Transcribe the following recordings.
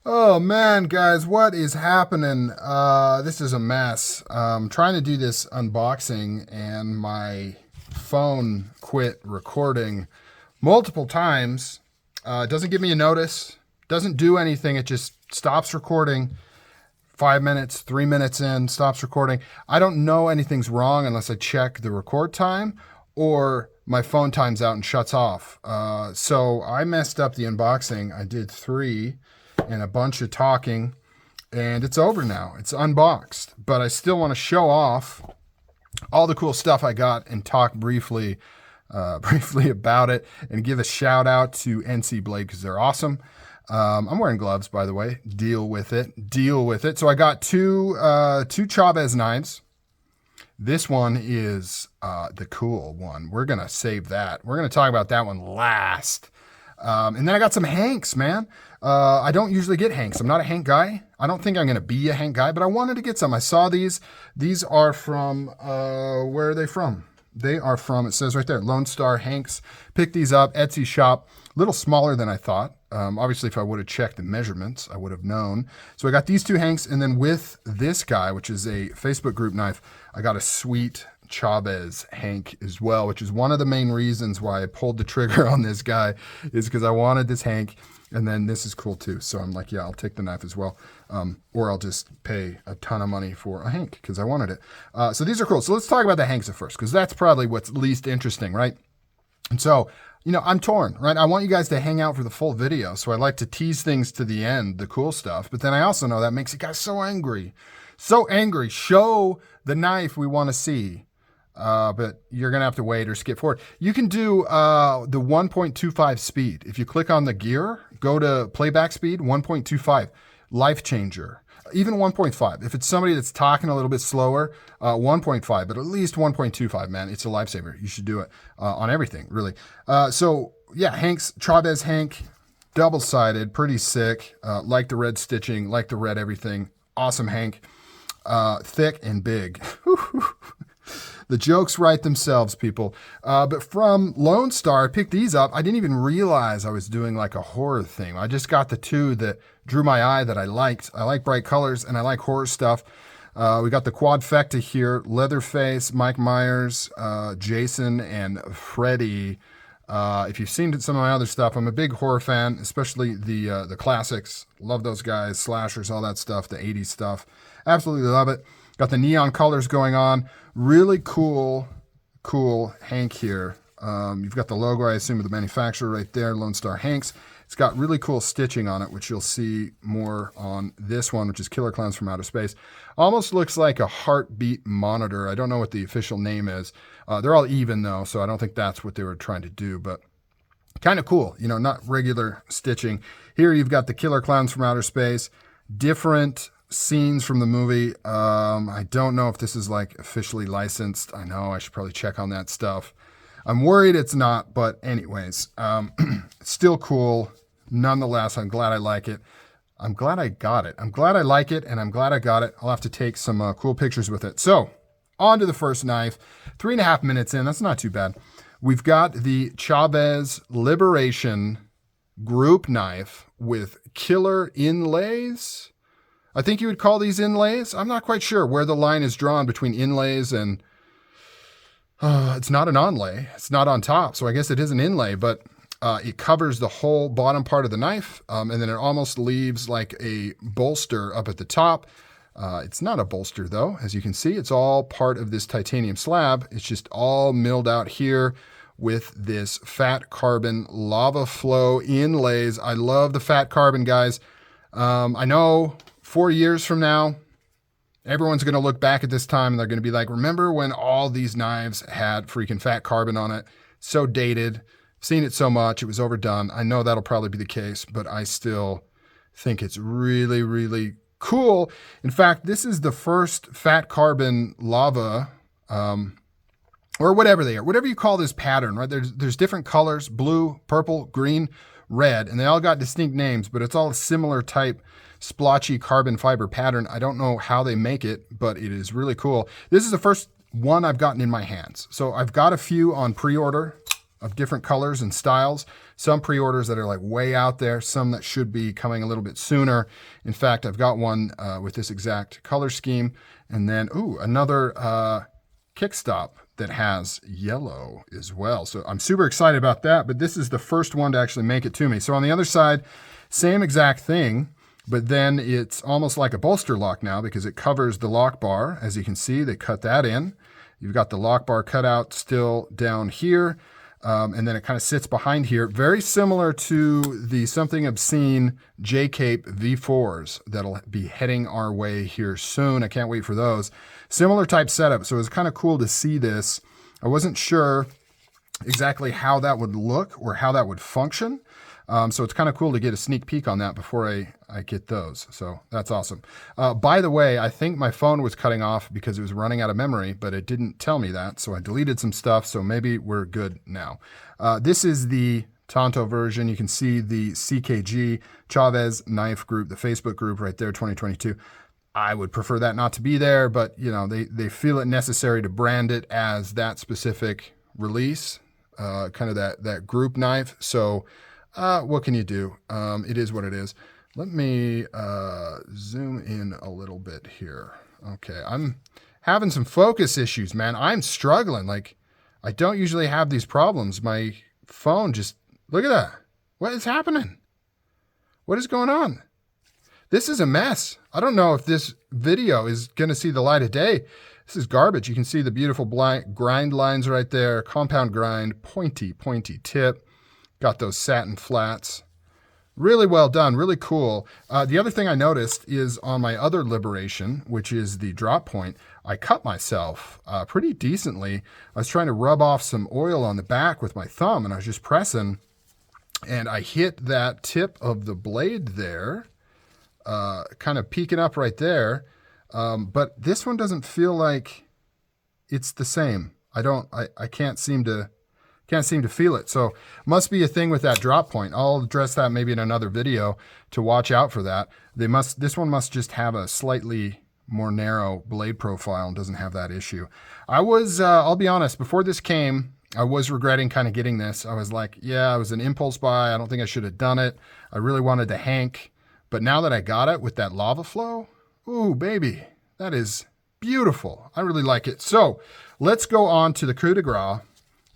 Oh man, guys, what is happening? This is a mess. Trying to do this unboxing and my phone quit recording multiple times. It doesn't give me a notice, doesn't do anything. It just stops recording 5 minutes, 3 minutes in, stops recording. I don't know anything's wrong unless I check the record time or my phone times out and shuts off. So I messed up the unboxing. I did three and a bunch of talking, and it's over now. It's unboxed, but I still want to show off all the cool stuff I got and talk briefly about it and give a shout out to NC Blade because they're awesome. I'm wearing gloves, by the way. Deal with it. So I got two Chaves knives. This one is the cool one. We're going to save that. We're going to talk about that one last. And then I got some Hanks, man. I don't usually get Hanks. I'm not a Hank guy. I don't think I'm going to be a Hank guy, but I wanted to get some. I saw these. These are from, where are they from? They are from, it says right there, Lone Star Hanks. Picked these up, Etsy shop. A little smaller than I thought. Obviously, if I would have checked the measurements, I would have known. So I got these two Hanks, and then with this guy, which is a Facebook group knife, I got a sweet Chaves Hank as well, which is one of the main reasons why I pulled the trigger on this guy, is because I wanted this Hank. And then this is cool too. So I'm like, yeah, I'll take the knife as well. Or I'll just pay a ton of money for a Hank because I wanted it. So these are cool. So let's talk about the Hanks at first, because that's probably what's least interesting, right? And so, I'm torn, right? I want you guys to hang out for the full video. So I like to tease things to the end, the cool stuff. But then I also know that makes you guys so angry. So angry. Show the knife we want to see. But you're going to have to wait or skip forward. You can do the 1.25 speed. If you click on the gear, go to playback speed, 1.25, life changer. Even 1.5. If it's somebody that's talking a little bit slower, 1.5, but at least 1.25, man. It's a lifesaver. You should do it on everything, really. So, yeah, Hank's, Chaves Hank, double-sided, pretty sick. Like the red stitching, like the red everything. Awesome Hank. Thick and big. The jokes write themselves, people. But from Lone Star, I picked these up. I didn't even realize I was doing like a horror theme. I just got the two that drew my eye that I liked. I like bright colors and I like horror stuff. We got the quadfecta here, Leatherface, Mike Myers, Jason, and Freddy. If you've seen some of my other stuff, I'm a big horror fan, especially the classics. Love those guys, slashers, all that stuff, the 80s stuff. Absolutely love it. Got the neon colors going on. Really cool Hank here. You've got the logo, I assume, of the manufacturer right there, Lone Star Hanks. It's got really cool stitching on it, which you'll see more on this one, which is Killer Clowns from Outer Space. Almost looks like a heartbeat monitor. I don't know what the official name is. They're all even, though, so I don't think that's what they were trying to do, but kind of cool. Not regular stitching. Here you've got the Killer Clowns from Outer Space. Different scenes from the movie. I don't know if this is like officially licensed. I know I should probably check on that stuff. I'm worried it's not, but anyways, still cool. Nonetheless, I'm glad I like it. I'm glad I got it. I'm glad I like it, and I'm glad I got it. I'll have to take some cool pictures with it. So, on to the first knife. 3.5 minutes in. That's not too bad. We've got the Chaves Liberation Group knife with killer inlays. I think you would call these inlays. I'm not quite sure where the line is drawn between inlays and it's not an onlay. It's not on top, so I guess it is an inlay, but it covers the whole bottom part of the knife, and then it almost leaves like a bolster up at the top. It's not a bolster, though. As you can see, it's all part of this titanium slab. It's just all milled out here with this fat carbon lava flow inlays. I love the fat carbon, guys. I know 4 years from now, everyone's going to look back at this time and they're going to be like, remember when all these knives had freaking fat carbon on it? So dated. Seen it so much. It was overdone. I know that'll probably be the case, but I still think it's really, really cool. In fact, this is the first fat carbon lava, or whatever they are, whatever you call this pattern, right? There's different colors, blue, purple, green, red, and they all got distinct names, but it's all a similar type splotchy carbon fiber pattern. I don't know how they make it, but it is really cool. This is the first one I've gotten in my hands. So I've got a few on pre-order. of different colors and styles. Some pre-orders that are like way out there, some that should be coming a little bit sooner. In fact, I've got one with this exact color scheme. And then, another Kickstop that has yellow as well. So I'm super excited about that, but this is the first one to actually make it to me. So on the other side, same exact thing, but then it's almost like a bolster lock now because it covers the lock bar. As you can see, they cut that in. You've got the lock bar cut out still down here, and then it kind of sits behind here. Very similar to the Something Obscene J-Cape V4s that'll be heading our way here soon. I can't wait for those. Similar type setup, so it was kind of cool to see this. I wasn't sure exactly how that would look or how that would function. So it's kind of cool to get a sneak peek on that before I get those. So that's awesome. By the way, I think my phone was cutting off because it was running out of memory, but it didn't tell me that. So I deleted some stuff. So maybe we're good now. This is the Tonto version. You can see the CKG, Chaves Knife Group, the Facebook group right there, 2022. I would prefer that not to be there, but you know, they feel it necessary to brand it as that specific release, kind of that group knife. So what can you do? It is what it is. Let me zoom in a little bit here. Okay, I'm having some focus issues, man. I'm struggling. Like, I don't usually have these problems. My phone just, look at that. What is happening? What is going on? This is a mess. I don't know if this video is going to see the light of day. This is garbage. You can see the beautiful grind lines right there. Compound grind, pointy tip. Got those satin flats. Really well done, really cool. The other thing I noticed is on my other Liberation, which is the drop point, I cut myself pretty decently. I was trying to rub off some oil on the back with my thumb, and I was just pressing, and I hit that tip of the blade there, kind of peeking up right there. But this one doesn't feel like it's the same. I can't seem to feel it. So must be a thing with that drop point. I'll address that maybe in another video to watch out for that. This one must just have a slightly more narrow blade profile and doesn't have that issue. I was, I'll be honest, before this came, I was regretting kind of getting this. I was like, yeah, it was an impulse buy. I don't think I should have done it. I really wanted the Hank. But now that I got it with that lava flow, ooh, baby, that is beautiful. I really like it. So let's go on to the coup de grace.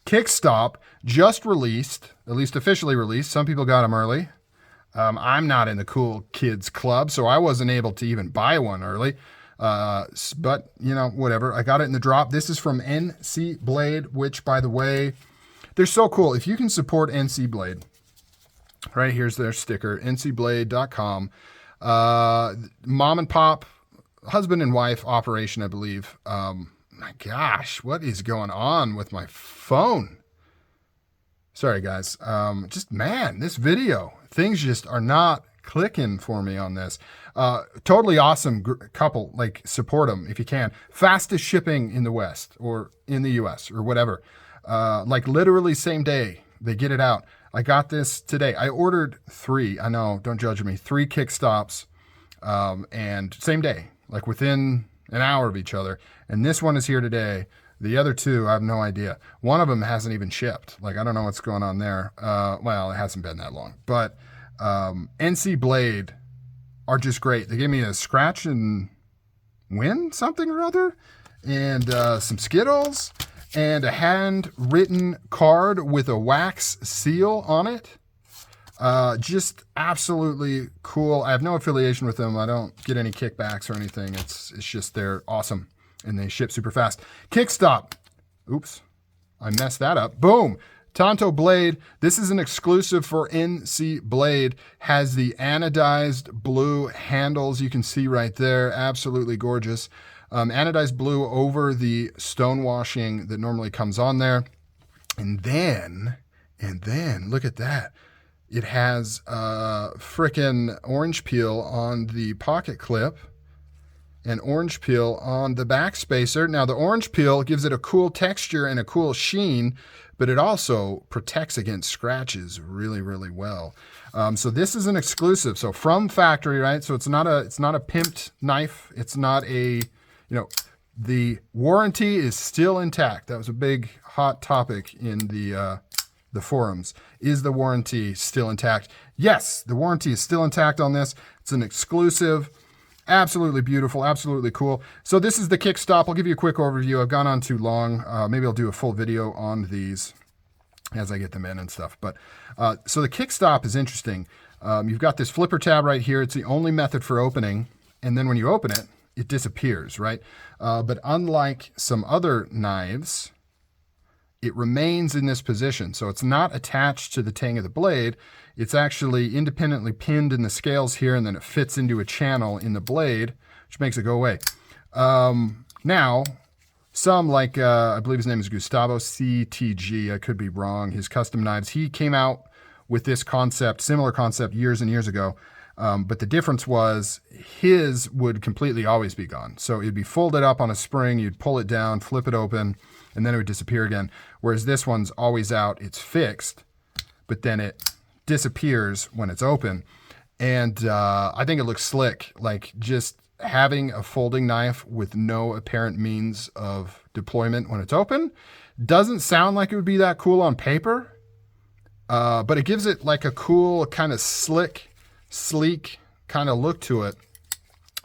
Kickstop just released, at least officially released. Some people got them early. I'm not in the cool kids club, so I wasn't able to even buy one early. But, you know, whatever. I got it in the drop. This is from NC Blade, which, by the way, they're so cool. If you can support NC Blade, right here's their sticker, ncblade.com. Mom and pop, husband and wife operation, I believe. My gosh, what is going on with my phone? Sorry, guys. Just, man, this video, things just are not clicking for me on this. Totally awesome couple. Like, support them if you can. Fastest shipping in the West or in the US or whatever. Like, literally same day they get it out. I got this today. I ordered 3. I know, don't judge me. 3 Kickstops, and same day, like within an hour of each other. And this one is here today. The other 2, I have no idea. One of them hasn't even shipped. Like, I don't know what's going on there. Well, it hasn't been that long. But NC Blade are just great. They gave me a scratch and win something or other, and some Skittles, and a handwritten card with a wax seal on it. Just absolutely cool. I have no affiliation with them. I don't get any kickbacks or anything. It's just they're awesome, and they ship super fast. Kickstop. Oops, I messed that up. Boom. Tonto Blade. This is an exclusive for NC Blade. Has the anodized blue handles. You can see right there. Absolutely gorgeous. Anodized blue over the stonewashing that normally comes on there. And then look at that. It has frickin' orange peel on the pocket clip and orange peel on the back spacer. Now, the orange peel gives it a cool texture and a cool sheen, but it also protects against scratches really, really well. So this is an exclusive. So from factory, right? So it's not a pimped knife. It's not a, you know, the warranty is still intact. That was a big hot topic in the the forums. Is the warranty still intact? Yes, the warranty is still intact on this. It's an exclusive. Absolutely beautiful, absolutely cool. So this is the Kickstop. I'll give you a quick overview. I've gone on too long. Maybe I'll do a full video on these as I get them in and stuff. But so the Kickstop is interesting. You've got this flipper tab right here. It's the only method for opening. And then when you open it, it disappears, right? But unlike some other knives, it remains in this position. So it's not attached to the tang of the blade. It's actually independently pinned in the scales here, and then it fits into a channel in the blade, which makes it go away. Now, some like, I believe his name is Gustavo CTG, I could be wrong, his custom knives, he came out with this concept, similar concept years and years ago. But the difference was his would completely always be gone. So it'd be folded up on a spring, you'd pull it down, flip it open, and then it would disappear again. Whereas this one's always out, it's fixed, but then it disappears when it's open. And I think it looks slick, like just having a folding knife with no apparent means of deployment when it's open. Doesn't sound like it would be that cool on paper, but it gives it like a cool kind of slick, sleek kind of look to it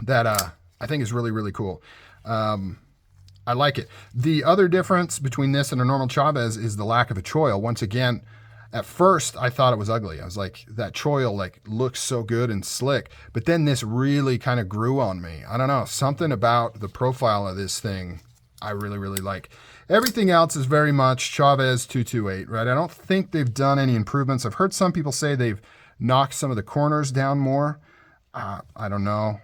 that I think is really, really cool. I like it. The other difference between this and a normal Chaves is the lack of a choil. Once again, at first I thought it was ugly. I was like, that choil like looks so good and slick, but then this really kind of grew on me. I don't know, something about the profile of this thing I really, really like. Everything else is very much Chaves 228, right? I don't think they've done any improvements. I've heard some people say they've knocked some of the corners down more. I don't know.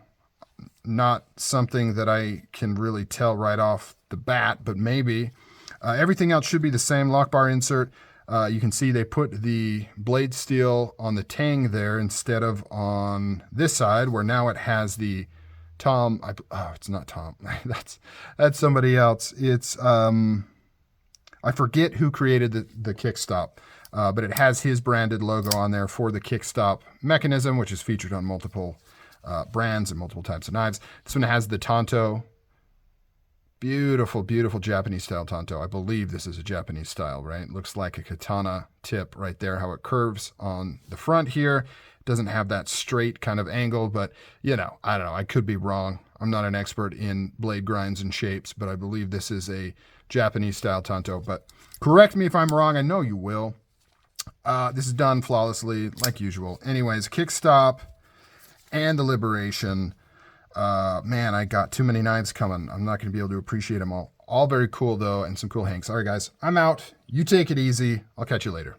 Not something that I can really tell right off the bat, but maybe. Everything else should be the same. Lock bar insert. You can see they put the blade steel on the tang there instead of on this side, where now it has the Tom. It's not Tom. that's somebody else. It's I forget who created the Kickstop, but it has his branded logo on there for the Kickstop mechanism, which is featured on multiple brands and multiple types of knives. This one has the Tanto. Beautiful, beautiful Japanese style Tanto. I believe this is a Japanese style, right? Looks like a katana tip right there, how it curves on the front here. It doesn't have that straight kind of angle, but you know, I don't know. I could be wrong. I'm not an expert in blade grinds and shapes, but I believe this is a Japanese style Tanto. But correct me if I'm wrong. I know you will. This is done flawlessly, like usual. Anyways, Kickstop and the Liberation. Man, I got too many knives coming. I'm not going to be able to appreciate them all. All very cool, though, and some cool hanks. All right, guys, I'm out. You take it easy. I'll catch you later.